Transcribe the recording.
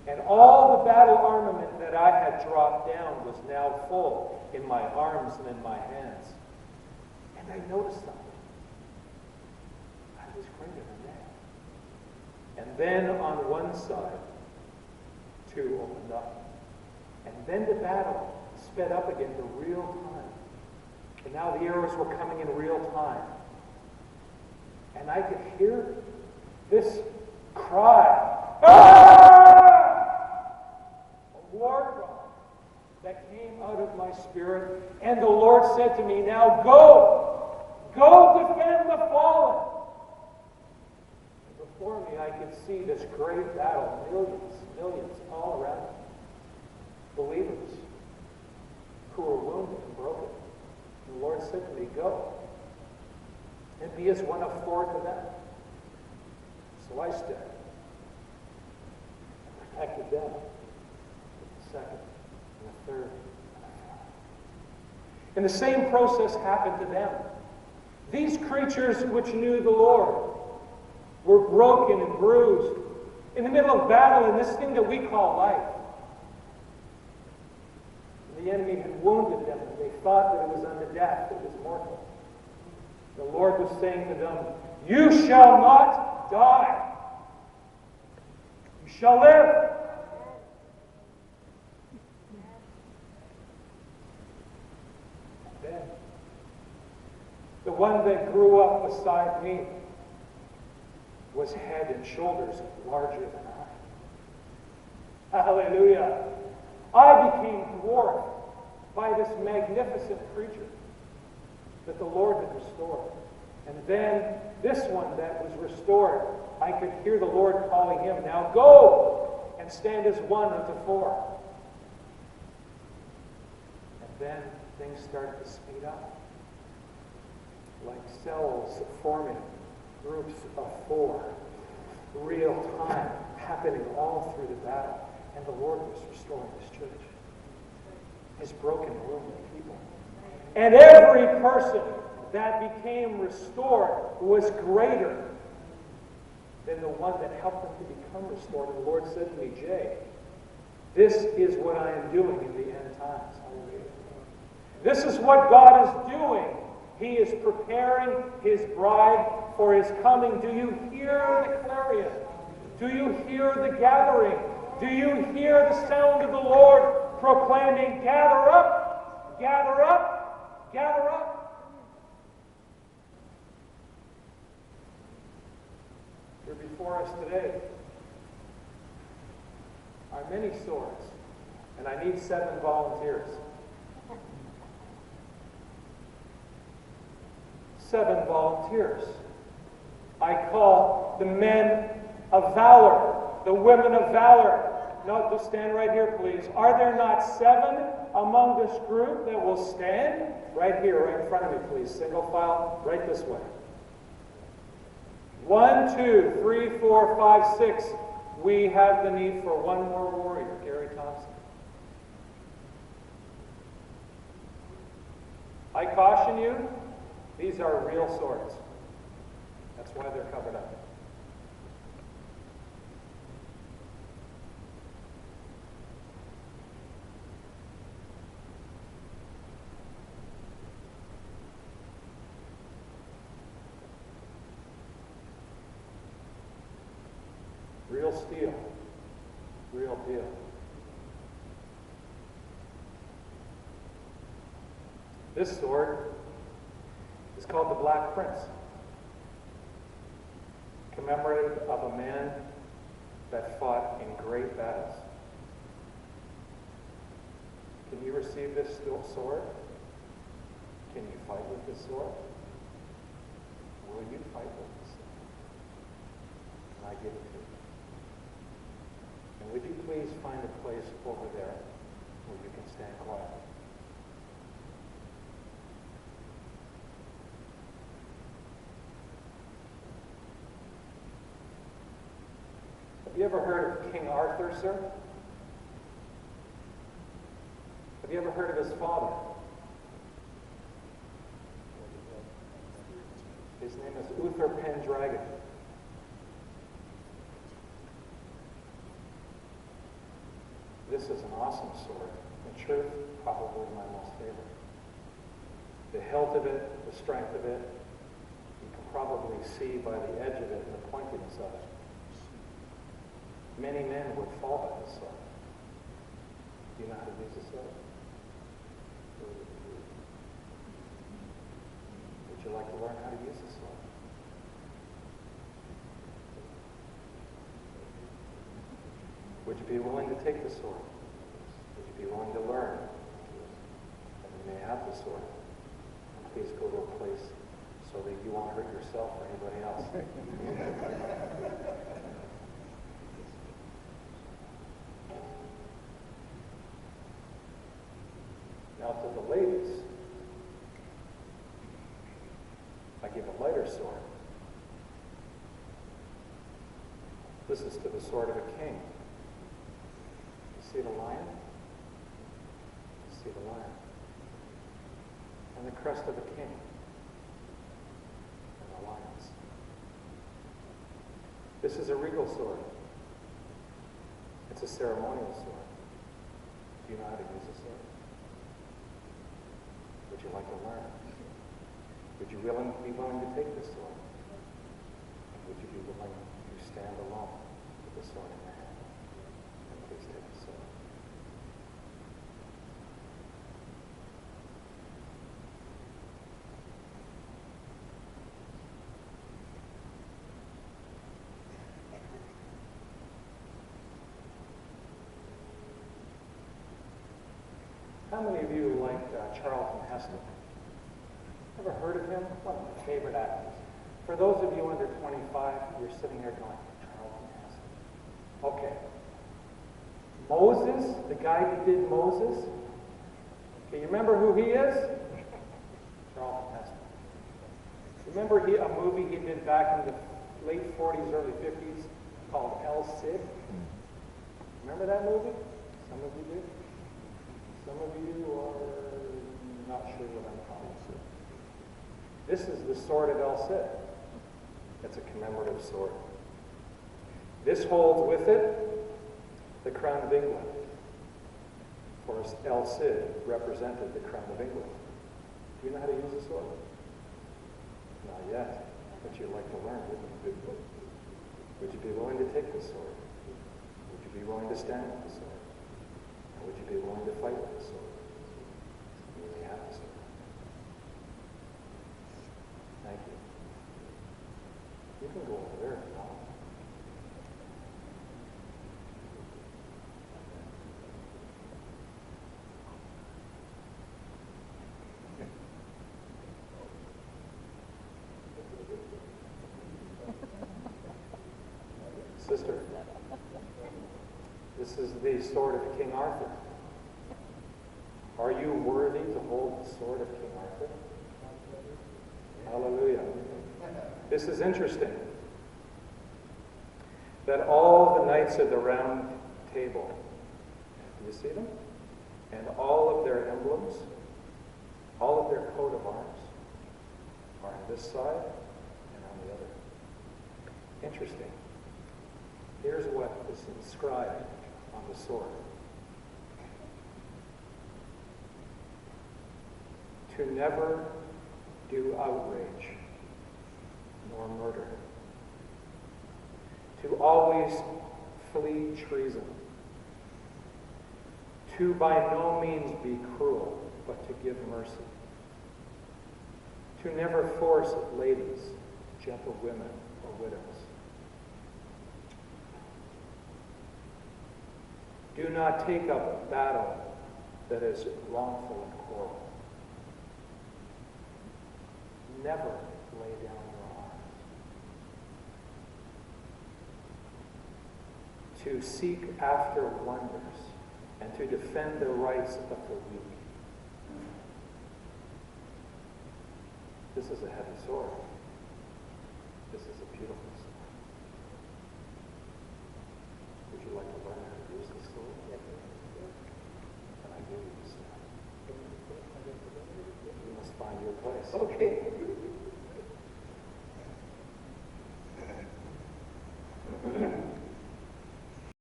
And all the battle armament that I had dropped down was now full in my arms and in my hands. And I noticed something. I was greater than that. And then on one side, 2 opened up. And then the battle sped up again to real time. And now the arrows were coming in real time. And I could hear this cry, "Ah!" a war cry that came out of my spirit. And the Lord said to me, "Now go defend the fallen." And before me I could see this great battle, millions all around me. Believers who were wounded and broken. And the Lord said to me, "Go and be as one of 4 to them." So I stood and protected them with the second and the third and the fourth. And the same process happened to them. These creatures which knew the Lord were broken and bruised in the middle of battle in this thing that we call life. And the enemy had wounded them, and they thought that it was unto death, it was mortal. The Lord was saying to them, "You shall not die. You shall live." Then, the one that grew up beside me was head and shoulders larger than I. Hallelujah. I became dwarfed by this magnificent creature that the Lord had restored. And then this one that was restored, I could hear the Lord calling him, "Now go and stand as one unto 4." And then things started to speed up. Like cells forming groups of 4. Real time happening all through the battle. And the Lord was restoring His church. His broken, wounded people. And every person that became restored was greater than the one that helped them to become restored. And the Lord said to me, "Jay, this is what I am doing in the end times." Hallelujah. This is what God is doing. He is preparing His bride for His coming. Do you hear the clarion? Do you hear the gathering? Do you hear the sound of the Lord proclaiming, "Gather up, gather up, gather up"? Here before us today are many swords, and I need 7 volunteers. 7 volunteers. I call the men of valor, the women of valor. No, just stand right here, please. Are there not 7 among this group that will stand? Right here, right in front of me, please. Single file, right this way. 1, 2, 3, 4, 5, 6. We have the need for 1 more warrior, Gary Thompson. I caution you, these are real swords. That's why they're covered up. Real steel. Real deal. This sword is called the Black Prince, commemorative of a man that fought in great battles. Can you receive this sword? Can you fight with this sword? Will you fight with this sword? And I give it to you. And would you please find a place over there where you can stand quietly? Have you ever heard of King Arthur, sir? Have you ever heard of his father? His name is Uther Pendragon. This is an awesome sword. In truth, probably my most favorite. The hilt of it, the strength of it, you can probably see by the edge of it and the pointiness of it. Many men would fall by this sword. Do you know how to use a sword? Would you like to learn how to use a sword? Would you be willing to take the sword? Would you be willing to learn? And you may have the sword. And please go to a place so that you won't hurt yourself or anybody else. Now to the ladies, I give a lighter sword. This is to the sword of a king. See the lion? See the lion. And the crest of a king. And the lions. This is a regal sword. It's a ceremonial sword. Do you know how to use a sword? Would you like to learn? Would you be willing to take this sword? Would you be willing to stand alone with the sword in your hand? And please take the sword. How many of you like Charlton Heston? Ever heard of him? One of my favorite actors. For those of you under 25, you're sitting there going, Charlton Heston. Okay. Moses, the guy who did Moses. Okay, you remember who he is? Charlton Heston. Remember a movie he did back in the late 40s, early 50s called El Cid? Remember that movie? Some of you do? Some of you are not sure what I'm talking about. This is the sword of El Cid. It's a commemorative sword. This holds with it the crown of England. For El Cid represented the crown of England. Do you know how to use a sword? Not yet, but you'd like to learn, wouldn't you? Would you be willing to take the sword? Would you be willing to stand with the sword? Would you be willing to fight with the sword? You may have the sword. Thank you. You can go over there if you want. Sister, this is the sword of King Arthur. Are you worthy to hold the sword of King Arthur? Hallelujah. This is interesting. That all the knights of the Round Table, do you see them? And all of their emblems, all of their coat of arms, are on this side and on the other. Interesting. Here's what is inscribed on the sword. To never do outrage nor murder. To always flee treason. To by no means be cruel, but to give mercy. To never force ladies, gentle women, or widows. Do not take up a battle that is wrongful and quarrel. Never lay down your arms. To seek after wonders and to defend the rights of the weak. This is a heavy sword. This is a beautiful sword. Would you like to learn how to use this sword? And I give you the sword. You must find your place. Okay.